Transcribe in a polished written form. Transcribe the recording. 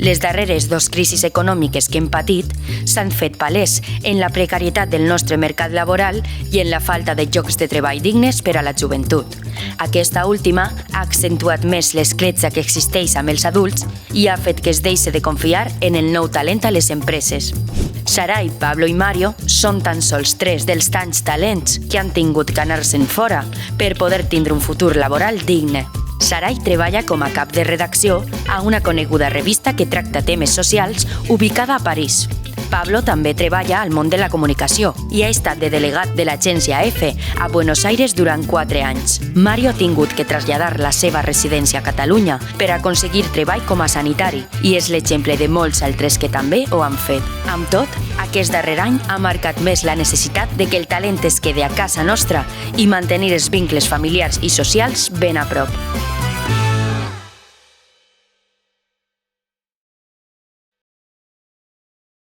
Les darreres 2 crisis econòmiques que hem patit s'han fet palès en la precarietat del nostre mercat laboral i en la falta de llocs de treball dignes per a la joventut. Aquesta última ha accentuat més l'escletxa que existeix amb els adults i ha fet que es deixi de confiar en el nou talent a les empreses. Sarai, Pablo i Mario són tan sols 3 dels tants talents que han tingut que anar-se'n fora per poder tindre un futur laboral digne. Sarai treballa com a cap de redacció a una coneguda revista que tracta temes socials ubicada a París. Pablo també treballa al món de la comunicació i ha estat de delegat de l'agència EFE a Buenos Aires durant 4 anys. Mario ha tingut que traslladar la seva residència a Catalunya per aconseguir treball com a sanitari i és l'exemple de molts altres que també ho han fet. Amb tot, aquest darrer any ha marcat més la necessitat de que el talent es quede a casa nostra i mantenir els vincles familiars i socials ben a prop.